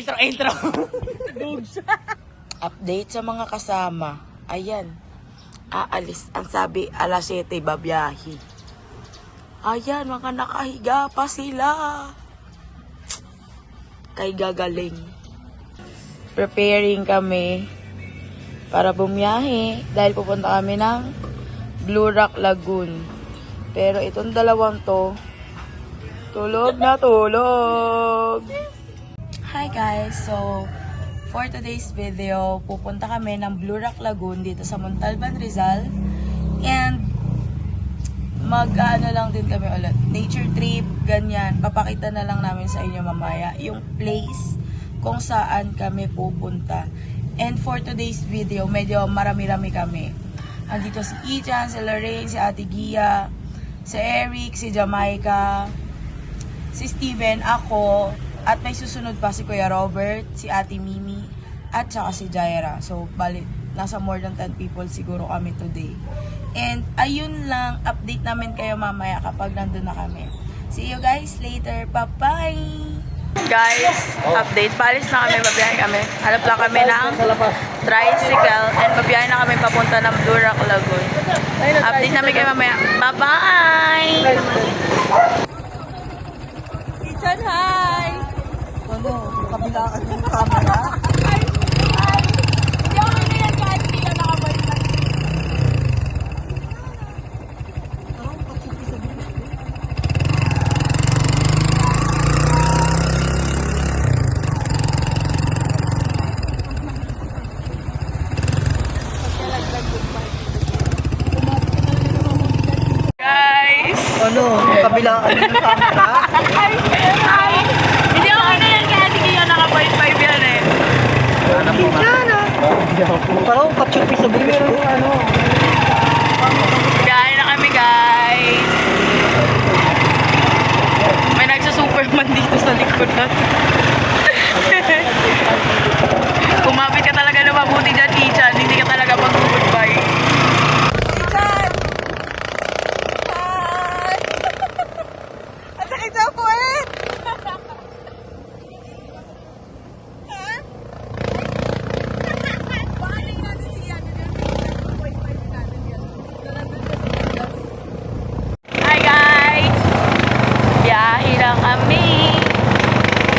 intro. Update sa mga kasama. Ayan. Aalis. Ang sabi, alas 7 babiyahe. Ayan, mga nakahiga pa sila. Kay gagaling. Preparing kami para bumiyahe dahil pupunta kami ng Blue Rock Lagoon. Pero itong dalawang to, tulog na tulog. Hi guys, so for today's video, pupunta kami ng Blue Rock Lagoon dito sa Montalban, Rizal. And mag-ano lang din kami ulit, nature trip, ganyan. Papakita na lang namin sa inyo mamaya yung place kung saan kami pupunta. And for today's video, medyo marami-rami kami. Andito si Ichan, si Lorraine, si Ate Gia, si Eric, si Jamaica, si Steven, ako, at may susunod pa si Kuya Robert, si Ate Mimi, at saka si Jaira. So, bali, nasa more than 10 people siguro kami today. And, ayun lang, update namin kayo mamaya kapag nandun na kami. See you guys later. Bye-bye! Guys, update. Palis na kami, babiyahin kami. Hanap lang kami ng tricycle and babiyahin na kami papunta ng Blue Rock Lagoon. Update namin kayo mamaya. Bye-bye! Ichan, hi! Ano? Kabilaan yung camera? Hi! Hindi ako ganyan kahit hindi ka nakabalik. Guys! Ano? Kabilaan yung camera? Hi! Hindi ako ganyan kahit hindi ka naka-5-5 yan eh. Parang kachupi sa bilis ko. Ano? Kain na kami guys. May nagsa-superman dito sa likod natin. Kumapit ka talaga na mabuti dyan, Ichan. Hindi ka talaga mag-goodbye. Ichan! Hi! Ang sakit sa ako eh! Hi guys! Biyahe na kami.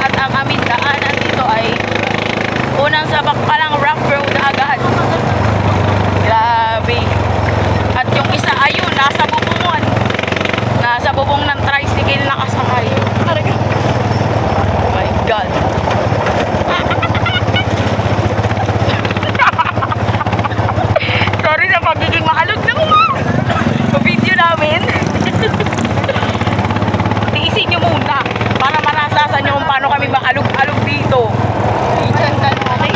At ang aming daanan dito ay unang sabak pa lang rock road agad. Grabe. At yung isa ayun, nasa bubungon. Nasa bubong ng tricycle nakasakay. Oh my God. Sorry sa pagiging maalog na mo. Video namin. Tiisin nyo muna para marasasan nyo kung paano kami maalog-alog dito. Ichan, saan okay?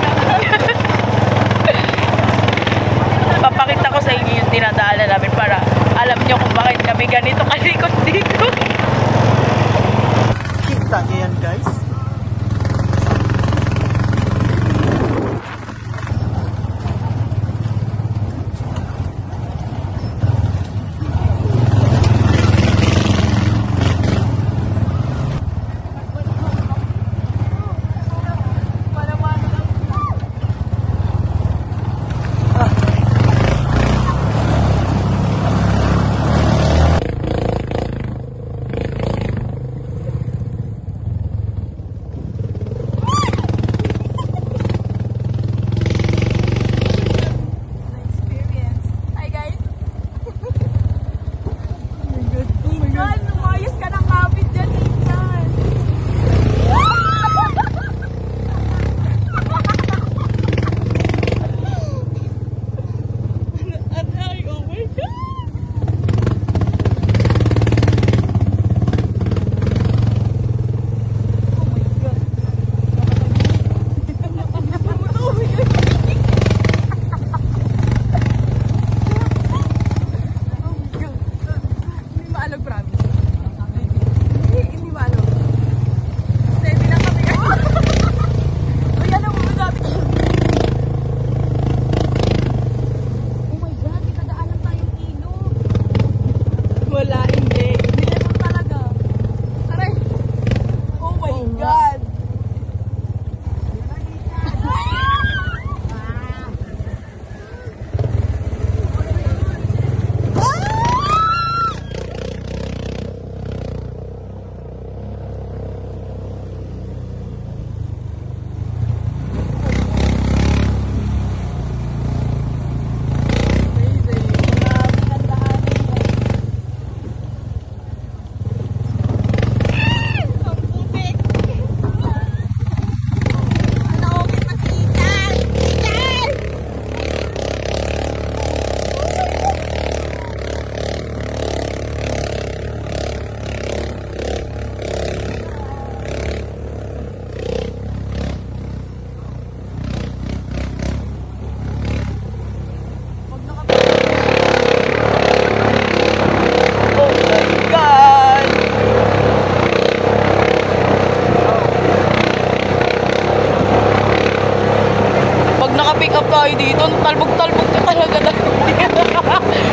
mag-pick up tayo dito. Talbog-talbog ka talaga.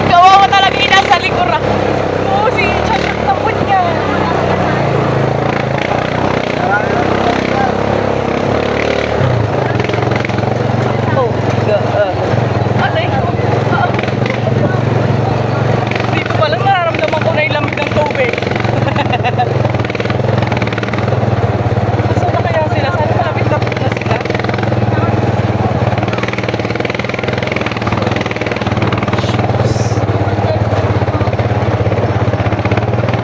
Kawawa talaga yung nasa likuran. Oo, si Chan ang tapon niya. Oh, God. Alay ko. Dito pa lang nararamdaman ko na yung lamig ng tubig. Saan na kaya sila? Sana malapit-lapit na sila.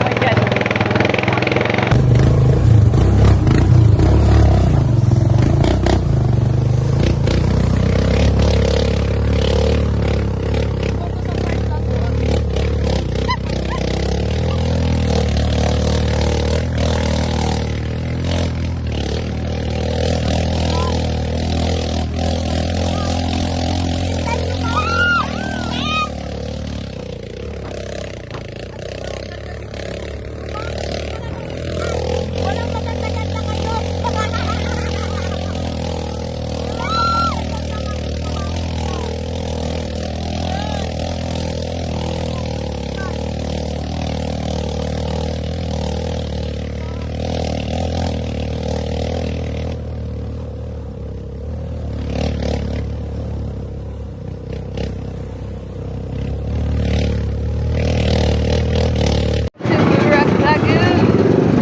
Ayan.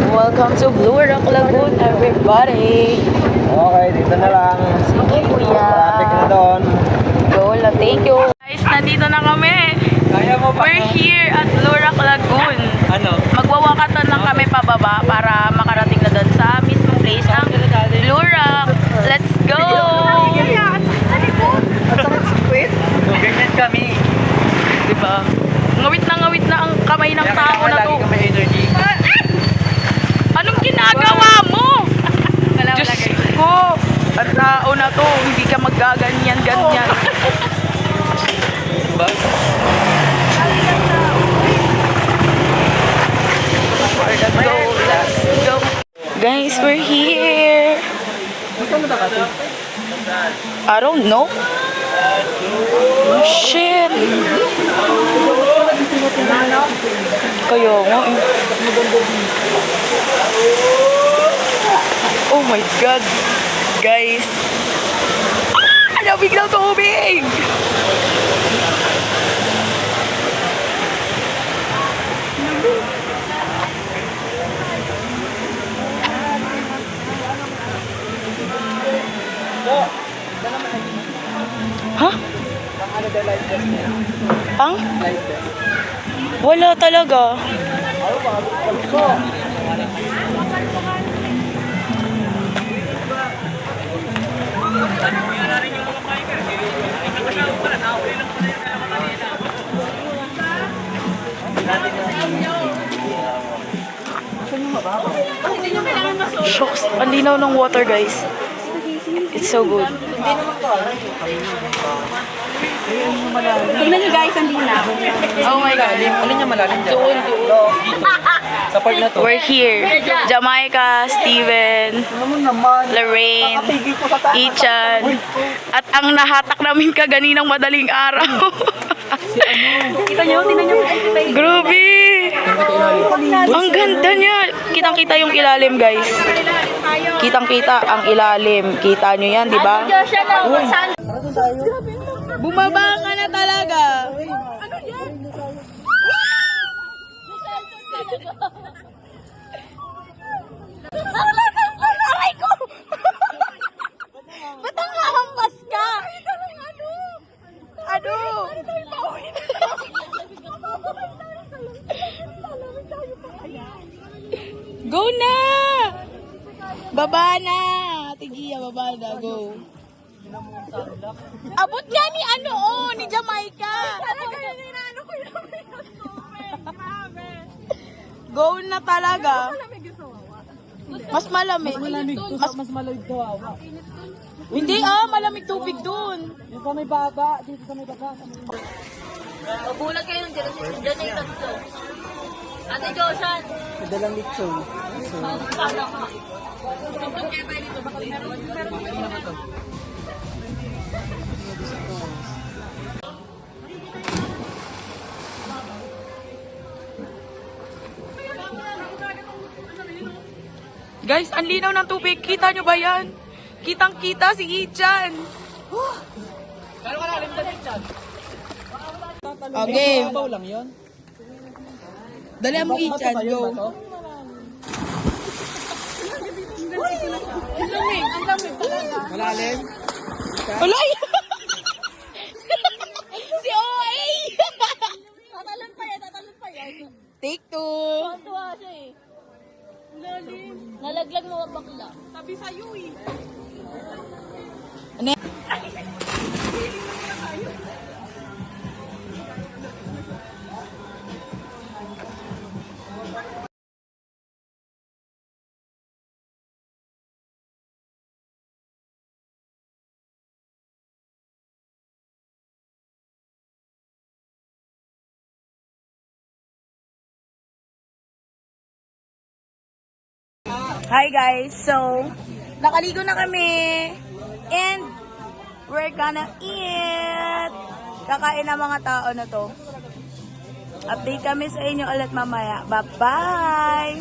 Welcome to Blue Rock Lagoon, everybody. Okay, dito na lang. Sige, kuya. Traffic na doon. Go lang. Thank you. Guys, nandito na kami. Kaya mo ba? We're here at Blue Rock Lagoon. Ano? Magwawakatan lang kami pababa para makarating na doon sa mismong place ng Blue Rock. Let's go! Ganyan kami. Diba? Ngawit na ang kamay ng tao na to. Lagi kami energy. Anong ginagawa mo? Diyos ko, ang tao na to, hindi ka maggaganyan-ganyan. Diba? Let's go, let's go. Guys, we're here. I don't know. Oh, shit. Kaya nga eh. Oh my God. Guys. Ah! Lamig ng tubig! Ha? Pang? Wala talaga. Shocks. Ang linaw ng water, guys. It's so good. Tingnan nyo guys, ang linaw. Oh my God. Ano niya malalim dyan? Doon. Sa part na to. We're here. Jamaica, Steven, Lorraine, Ichan, at ang nahatak namin kaganinang madaling araw. Kita nyo, tingnan nyo. Grabe! Ang ganda niya. Kitang-kita yung ilalim, guys. Kitang-kita ang ilalim. Kita nyo yan, di ba? Bumaba ka na talaga. Ano yan? Aray ko! Ba't ang hahampas ka? Ano? Go na! Baba na! Tigiya, baba na. Go. Abot nga ni ano, oh, ni Jamaica. Go na talaga. Mas malamig. Mas malamig kawawa. Hindi malamig tubig dun. Yung sa may baba, dito sa may baba. Magulat kayo ng dyan na yung tatlo. Ate Joshan. Madalang lechon. Paano ka? Guys, ang linaw ng tubig. Kita nyo ba yan? Kitang-kita si Ichan. Okay. Babaw lang yun. Dali mo Ichan, go. Malalim. Ulay! Si OA! Tatalon pa yan, tatalon pa yan. Take 2. Tuwa siya eh. Nalaglag mo ang bakla. Sabi sa'yo eh. Hi guys, so nakaligo na kami and we're gonna eat. Kakain ng mga tao na to. Update kami sa inyo ulit mamaya. Bye-bye!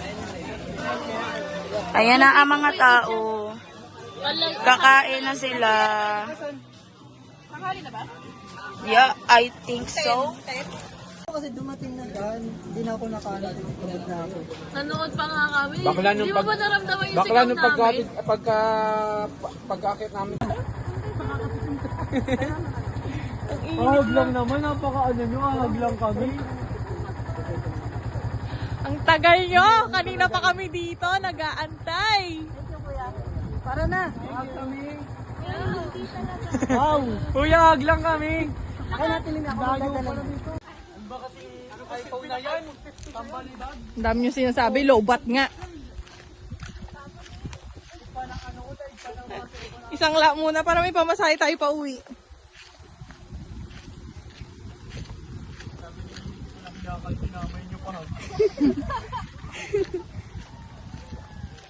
Ayan na ang mga tao. Kakain na sila. Yeah, I think so. Kasi dumating na dyan, hindi na ako nakaano, tulog na ako. Nanood pa nga kami. Bakla nung Di mo ba naramdaman yung Bakla sigaw nung namin? pagkakit namin. Ahag lang naman, napaka-ano nyo, ahag lang kami. Ang tagal nyo! Kanina pa kami dito, nag-aantay. Para na! Ahag kami! Wow! Kuya, ahag lang kami! Kaya natin din ako magdadala dito. Ba kasi iPhone na yan? Tambalibag? Ang dami nyo sinasabi, lowbat nga. Isang lap muna para may pamasahe tayo pa uwi.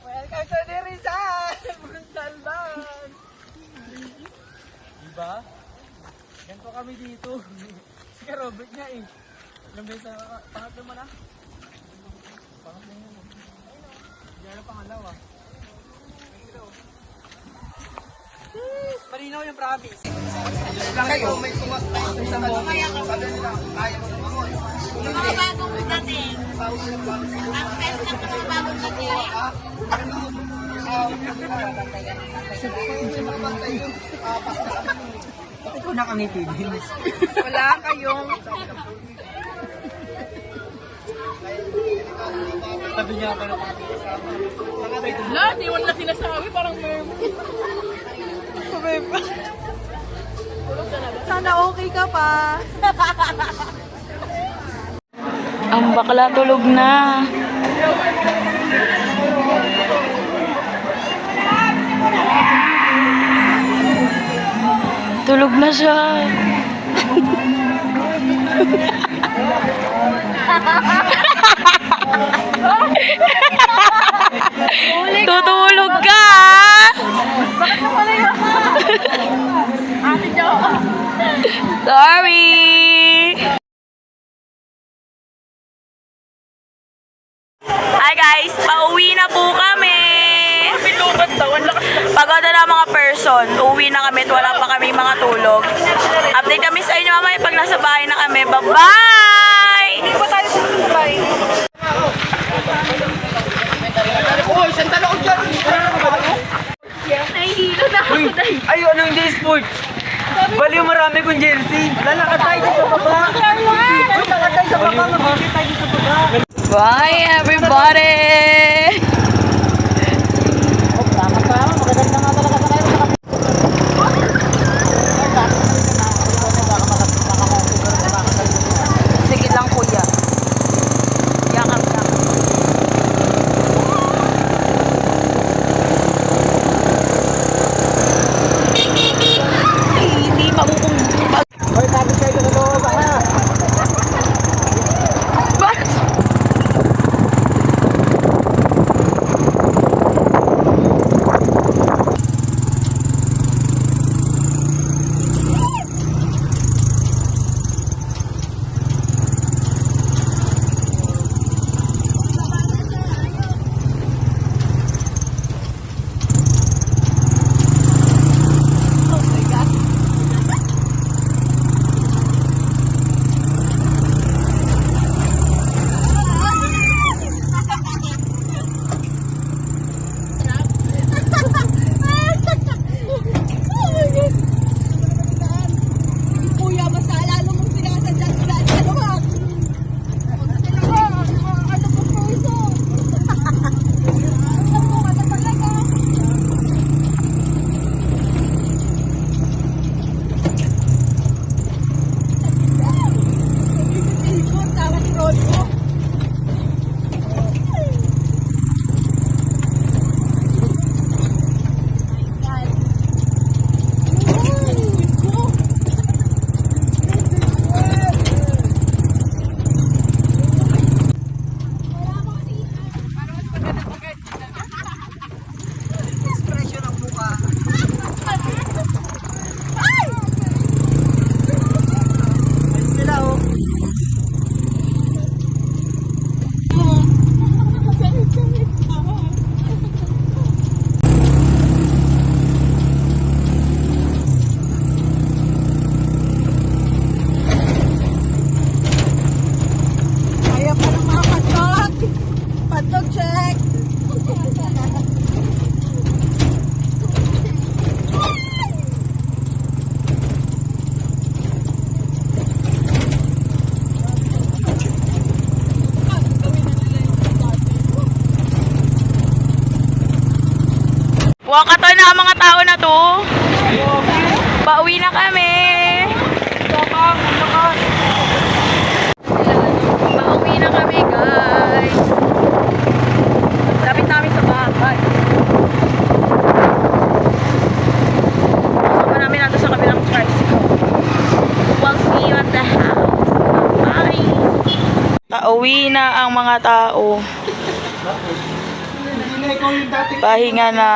Welcome to the Rizal! Montalban! Diba? Ganito kami dito. Si Robert nga eh. Ilang beses na, pangatlo mo na? Pangatlo mo. Hindi na pangalawa. Marinaw yung province. Kayo, may tumas na isang mamaya ka. Sabi nila, kaya mo kumakoy. Mga bagong dating. Ang best na mga bagong dating. Bakit ko na kami pidin? Wala kayong... Sabi niya ako na Wala, di wala sinasabi, parang mermaid. Sana okay ka pa. Ang bakla tulog na. Tulog na siya. Tutulog ka. Ate Jo. Sorry. Hi guys, pauwi na po kami. Pagod na mga person, uwi na kami at wala pa kami mga tulog. Update kami sa inyo mamaya pag nasa bahay na kami. Bye-bye! Hindi pa tayo pumunta sa bahay. Uy, saan tala ko dyan? Nahihilo na ako dahil. Ay, ano hindi sport? Baliw marami kong jersey. Lalakad tayo sa baba. Lalakad tayo sa baba. Mag-jersey tayo sa baba. Bye everybody! Maganda nga talaga sa kayo. Sige lang kuya. Yakap lang. Hindi makukumbag. Hoy, tapos kayo sa baba ha. Bakit? Walkathon na ang mga tao na to. Pauwi na kami. Pauwi na kami, guys. Lapit namin sa bahay. Kasama namin nato sa kabilang tricycle. We'll see you at the house. Bye! Pauwi na ang mga tao. Pahinga na.